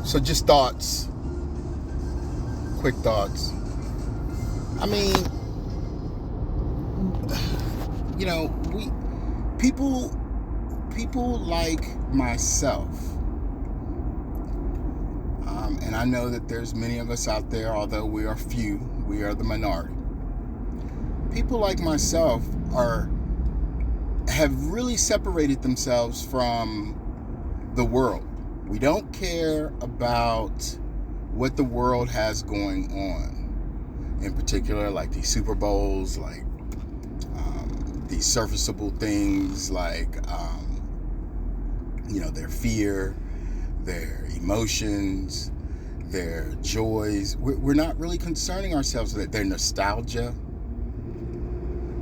So just thoughts, quick thoughts. I mean, we people like myself, and I know that there's many of us out there, although we are few, we are the minority. People like myself have really separated themselves from the world. We don't care about what the world has going on. In particular, like these Super Bowls, like these surfaceable things, like their fear, their emotions, their joys. We're not really concerning ourselves with it. Their nostalgia.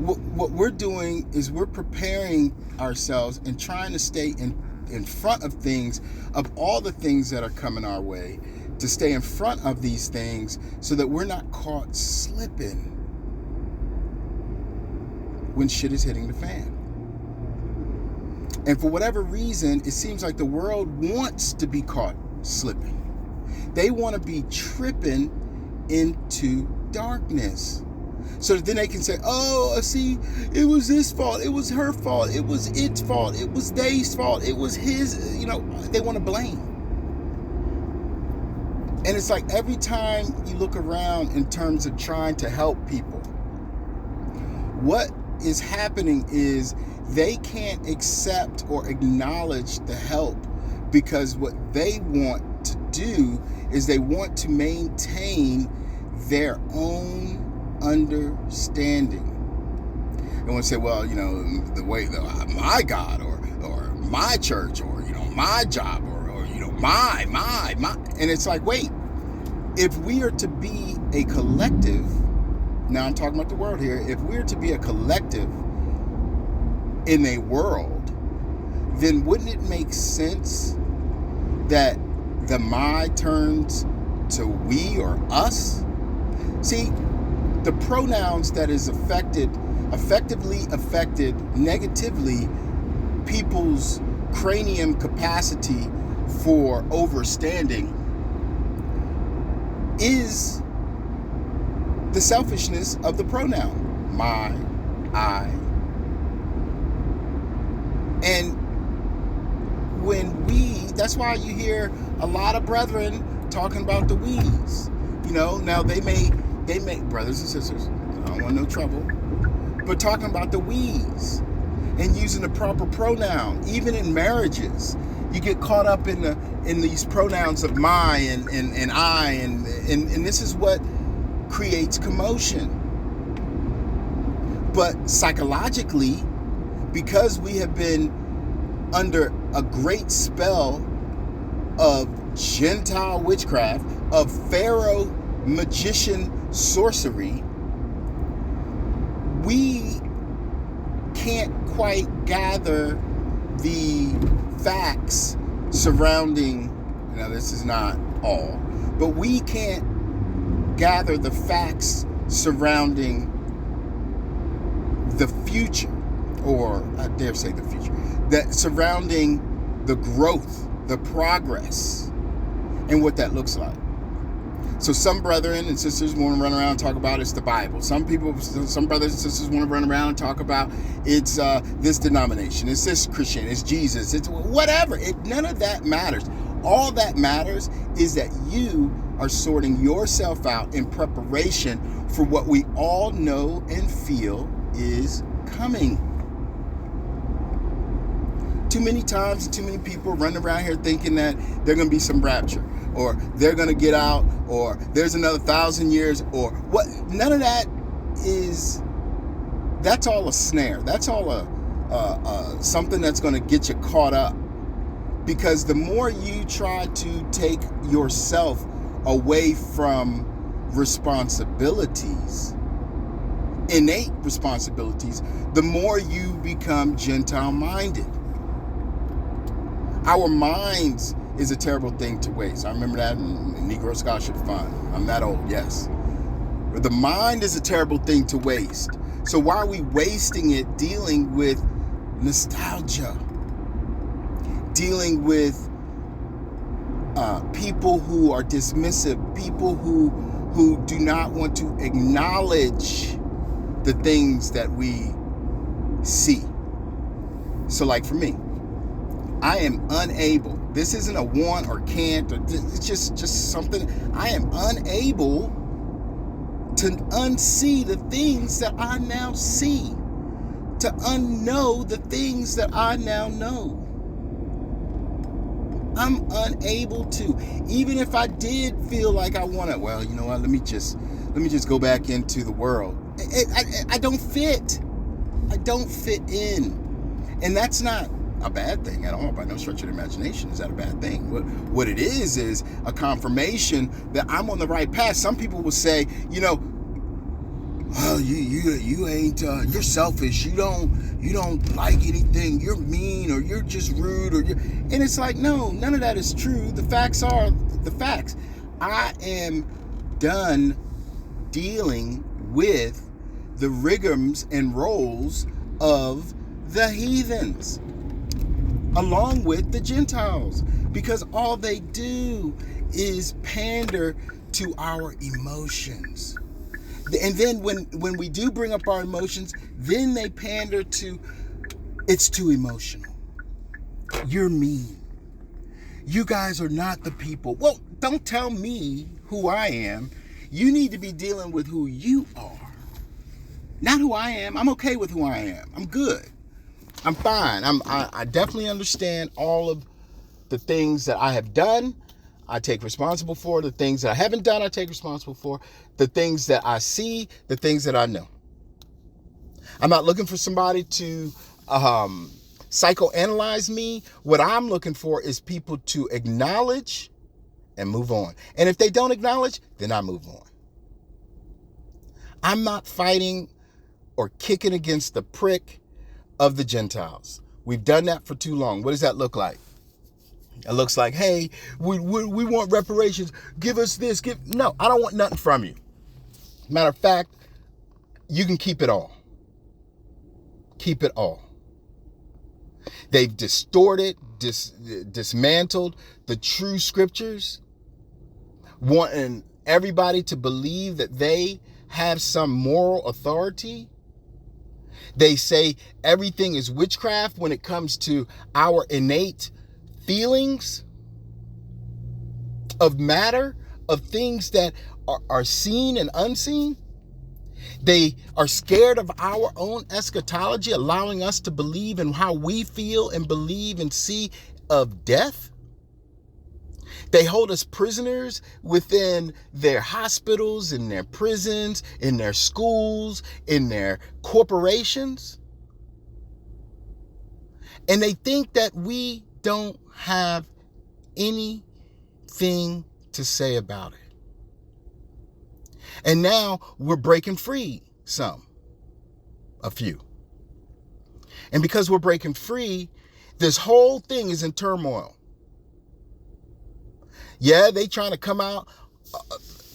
What we're doing is we're preparing ourselves and trying to stay in front of things, of all the things that are coming our way, to stay in front of these things so that we're not caught slipping when shit is hitting the fan. And for whatever reason, it seems like the world wants to be caught slipping. They want to be tripping into darkness. So that then they can say, oh, see, it was his fault. It was her fault. It was its fault. It was they's fault. It was his, they want to blame. And it's like every time you look around in terms of trying to help people, what is happening is they can't accept or acknowledge the help, because what they want to do is they want to maintain their own understanding. They want to say, well, the way my God or my church or my job or my, and it's like, wait, if we are to be a collective, now I'm talking about the world here, if we're to be a collective in a world, then wouldn't it make sense that the my turns to we or us? See, the pronouns that is effectively affected negatively people's cranium capacity for overstanding is the selfishness of the pronoun my, I. And that's why you hear a lot of brethren talking about the we's. Now they may brothers and sisters, I don't want no trouble, but talking about the we's and using the proper pronoun. Even in marriages, you get caught up in these pronouns of my and I, and this is what creates commotion. But psychologically, because we have been under a great spell of Gentile witchcraft, of Pharaoh magician sorcery, we can't quite gather the facts surrounding, this is not all, but we can't gather the facts surrounding the future, or I dare say the future, that surrounding the growth, the progress, and what that looks like. So some brethren and sisters want to run around and talk about it's the Bible. Some brothers and sisters want to run around and talk about it's this denomination, it's this Christian, it's Jesus, it's whatever. None of that matters. All that matters is that you are sorting yourself out in preparation for what we all know and feel is coming. Too many times and too many people run around here thinking that they're going to be some rapture, or they're going to get out, or there's another 1,000 years, or what. None of that is, that's all a snare. That's all a something that's going to get you caught up. Because the more you try to take yourself away from responsibilities, innate responsibilities, the more you become Gentile-minded. Our minds is a terrible thing to waste. I remember that in Negro Scholarship Fund. I'm that old, yes. But the mind is a terrible thing to waste. So why are we wasting it dealing with nostalgia? Dealing with people who are dismissive, people who do not want to acknowledge the things that we see. So like for me, I am unable, this isn't a want or can't, or it's just something, I am unable to unsee the things that I now see, to unknow the things that I now know. I'm unable to. Even if I did feel like I want to, well, you know what, let me just go back into the world. I don't fit. I don't fit in. And that's not a bad thing at all, by no stretch of the imagination. Is that a bad thing? What it is a confirmation that I'm on the right path. Some people will say, you know, oh, you ain't, you're selfish. You don't like anything. You're mean, or you're just rude, and it's like, no, none of that is true. The facts are the facts. I am done dealing with the rigors and roles of the heathens, along with the Gentiles, because all they do is pander to our emotions. And then when we do bring up our emotions, then they pander to, it's too emotional. You're mean. You guys are not the people. Well, don't tell me who I am. You need to be dealing with who you are, not who I am. I'm okay with who I am. I'm good. I'm fine. I definitely understand all of the things that I have done. I take responsible for. The things that I haven't done, I take responsible for. The things that I see, the things that I know. I'm not looking for somebody to psychoanalyze me. What I'm looking for is people to acknowledge and move on. And if they don't acknowledge, then I move on. I'm not fighting or kicking against the prick of the Gentiles. We've done that for too long. What does that look like? It looks like, hey, we want reparations. Give us this. No, I don't want nothing from you. Matter of fact, you can keep it all. Keep it all. They've distorted, dismantled the true scriptures, wanting everybody to believe that they have some moral authority. They say everything is witchcraft when it comes to our innate feelings of matter, of things that are seen and unseen. They are scared of our own eschatology, allowing us to believe in how we feel and believe and see of death. They hold us prisoners within their hospitals, in their prisons, in their schools, in their corporations. And they think that we don't have anything to say about it. And now we're breaking free a few. And because we're breaking free, this whole thing is in turmoil. Yeah, they trying to come out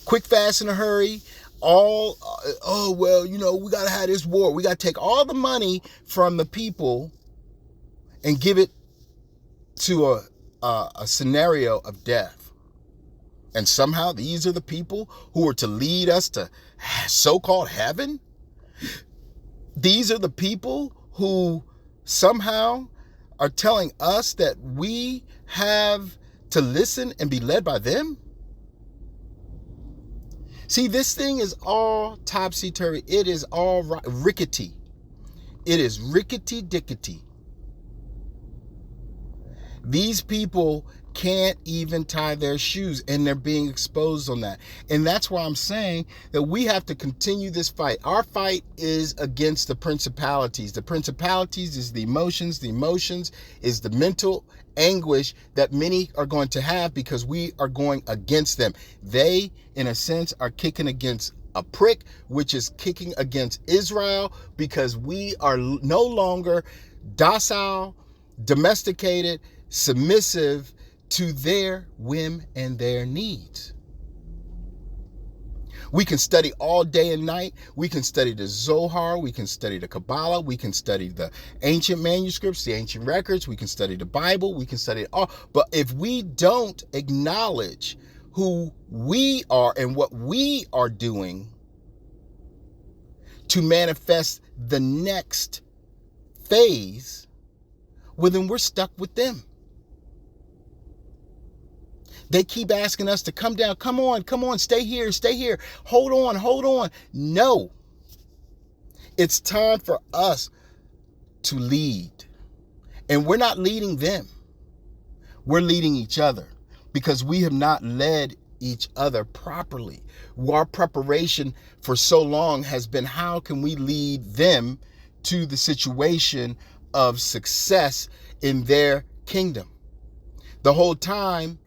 quick, fast, in a hurry. Oh, well, you know, we got to have this war. We got to take all the money from the people and give it to a scenario of death. And somehow these are the people who are to lead us to so-called heaven. These are the people who somehow are telling us that we have to listen and be led by them. See, this thing is all topsy-turvy. It is all rickety. It is rickety-dickety. These people can't even tie their shoes, and they're being exposed on that. And that's why I'm saying that we have to continue this fight. Our fight is against the principalities. The principalities is the emotions. The emotions is the mental anguish that many are going to have because we are going against them. They, in a sense, are kicking against a prick, which is kicking against Israel, because we are no longer docile, domesticated, submissive to their whim and their needs. We can study all day and night. We can study the Zohar. We can study the Kabbalah. We can study the ancient manuscripts, the ancient records. We can study the Bible. We can study it all. But if we don't acknowledge who we are and what we are doing to manifest the next phase, well, then we're stuck with them. They keep asking us to come down. Come on, stay here. Hold on. No. It's time for us to lead. And we're not leading them. We're leading each other because we have not led each other properly. Our preparation for so long has been, how can we lead them to the situation of success in their kingdom? The whole time,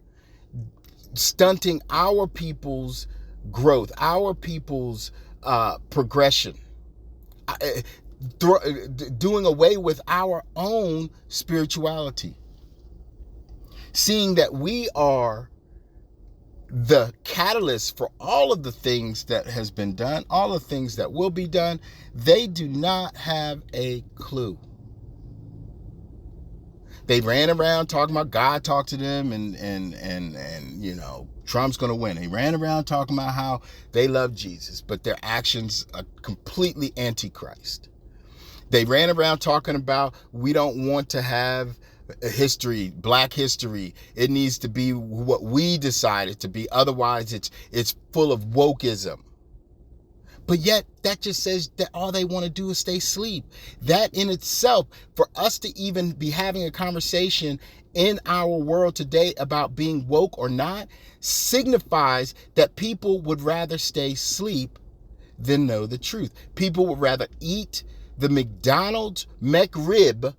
stunting our people's growth, our people's progression, doing away with our own spirituality, seeing that we are the catalyst for all of the things that has been done, all the things that will be done. They do not have a clue. They ran around talking about God talked to them and you know, Trump's going to win. They ran around talking about how they love Jesus, but their actions are completely antichrist. They ran around talking about, we don't want to have a history, black history. It needs to be what we decide it to be. Otherwise, it's full of wokeism. But yet, that just says that all they want to do is stay asleep. That in itself, for us to even be having a conversation in our world today about being woke or not, signifies that people would rather stay asleep than know the truth. People would rather eat the McDonald's McRib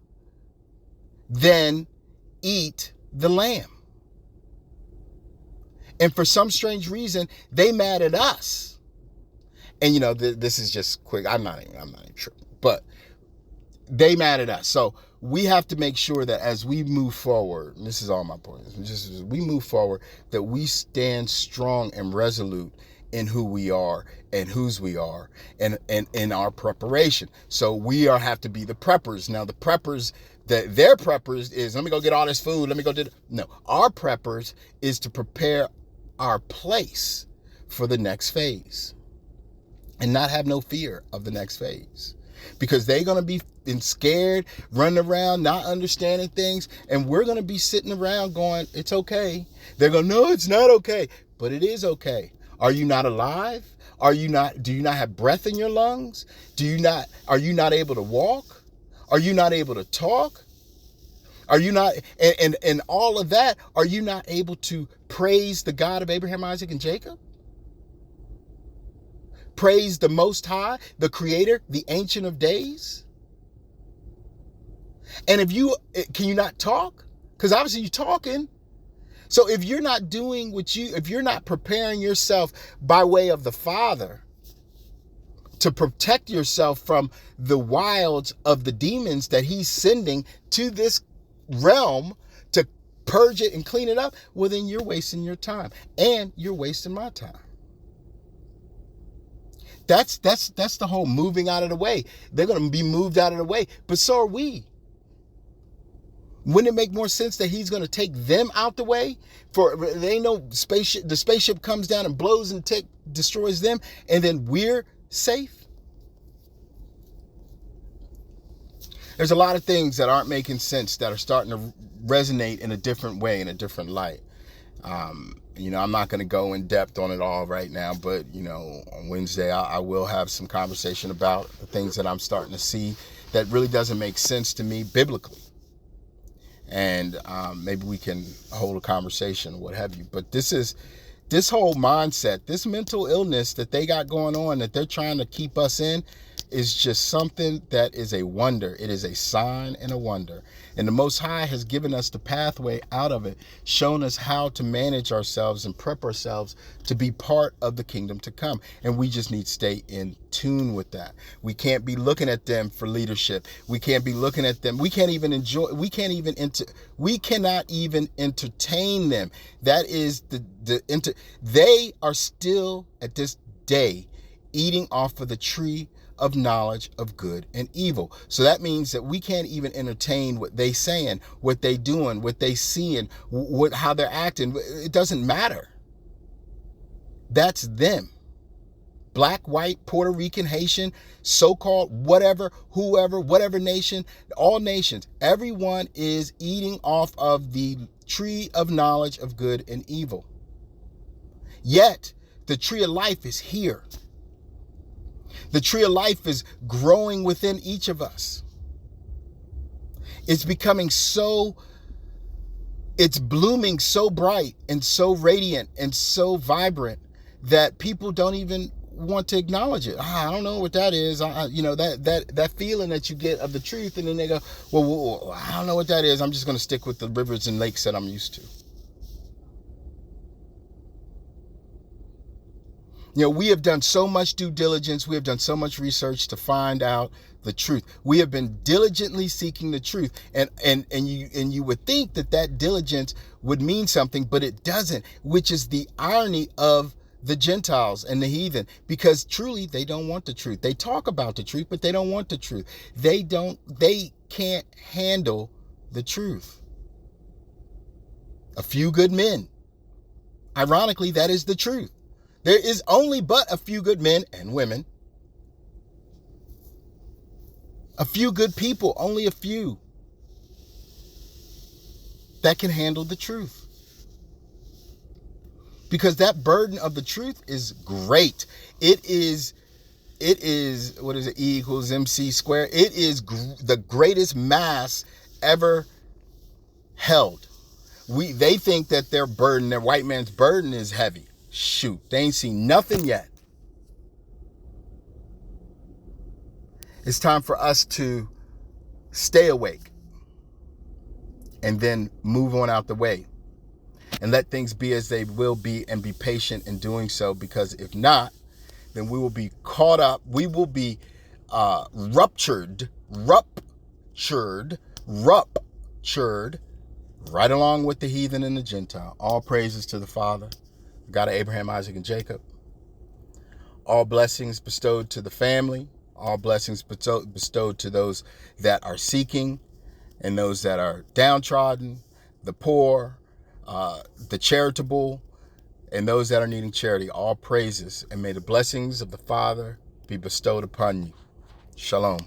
than eat the lamb. And for some strange reason, they mad at us. And you know, this is just quick. I'm not even sure, but they mad at us. So we have to make sure that as we move forward, and this is all my point, just as we move forward, that we stand strong and resolute in who we are and whose we are, and in our preparation. So we have to be the preppers. Now the preppers, their preppers is, let me go get all this food. Let me go do. No, our preppers is to prepare our place for the next phase. And not have no fear of the next phase. Because they're going to be scared, running around, not understanding things. And we're going to be sitting around going, it's okay. They're going, no, it's not okay. But it is okay. Are you not alive? Do you not have breath in your lungs? Are you not able to walk? Are you not able to talk? Are you not, and all of that, are you not able to praise the God of Abraham, Isaac, and Jacob? Praise the Most High, the Creator, the Ancient of Days? And can you not talk? Because obviously you're talking. So if you're not doing if you're not preparing yourself by way of the Father to protect yourself from the wilds of the demons that He's sending to this realm to purge it and clean it up, well, then you're wasting your time and you're wasting my time. That's the whole moving out of the way. They're going to be moved out of the way, but so are we. Wouldn't it make more sense that He's going to take them out the way? For they know the spaceship comes down and blows and destroys them, and then we're safe? There's a lot of things that aren't making sense that are starting to resonate in a different way, in a different light. You know, I'm not going to go in depth on it all right now, but, you know, on Wednesday, I will have some conversation about the things that I'm starting to see that really doesn't make sense to me biblically. And maybe we can hold a conversation, what have you. But this whole mindset, this mental illness that they got going on, that they're trying to keep us in, is just something that is a wonder. It is a sign and a wonder. And the Most High has given us the pathway out of it, shown us how to manage ourselves and prep ourselves to be part of the kingdom to come. And we just need to stay in tune with that. We can't be looking at them for leadership. We can't be looking at them. We cannot even entertain them. That is they are still at this day eating off of the tree of knowledge of good and evil. So that means that we can't even entertain what they saying, what they doing, what they seeing, how they're acting. It doesn't matter. That's them. Black, white, Puerto Rican, Haitian, so-called whatever, whoever, whatever nation, all nations, everyone is eating off of the tree of knowledge of good and evil. Yet, the tree of life is here. The tree of life is growing within each of us. It's becoming it's blooming so bright and so radiant and so vibrant that people don't even want to acknowledge it. I don't know what that is. That feeling that you get of the truth, and then they go, well, I don't know what that is. I'm just going to stick with the rivers and lakes that I'm used to. We have done so much due diligence. We have done so much research to find out the truth. We have been diligently seeking the truth. And you would think that diligence would mean something, but it doesn't, which is the irony of the Gentiles and the heathen, because truly they don't want the truth. They talk about the truth, but they don't want the truth. They can't handle the truth. A few good men. Ironically, that is the truth. There is only but a few good men and women. A few good people, only a few, that can handle the truth. Because that burden of the truth is great. It is, what is it? E equals MC squared. It is the greatest mass ever held. They think that their white man's burden is heavy. Shoot, they ain't seen nothing yet. It's time for us to stay awake and then move on out the way and let things be as they will be, and be patient in doing so, because if not, then we will be caught up. We will be ruptured right along with the heathen and the Gentile. All praises to the Father, God of Abraham, Isaac, and Jacob. All blessings bestowed to the family. All blessings bestowed to those that are seeking and those that are downtrodden, the poor, the charitable, and those that are needing charity. All praises, and may the blessings of the Father be bestowed upon you. Shalom.